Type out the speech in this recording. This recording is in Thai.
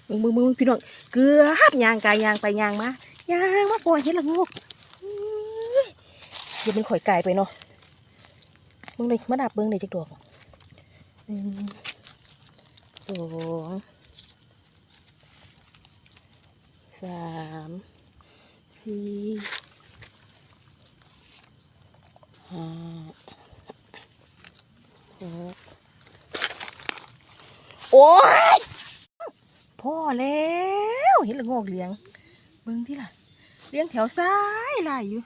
มึงพี่น้องเกือบยางกายยางไปยางมายางมาปล่อยเห็ดละงูเดี๋ยวมันข่อยกายไปเนาะมึงเลยมาดับเบิ้งเลยจักดอก1 2 3 4 5 6โอ้ยพ่อแล้วเห็นละโงกเลี้ยงเบิ้งที่ล่ะเลี้ยงแถวซ้ายไหลอยู่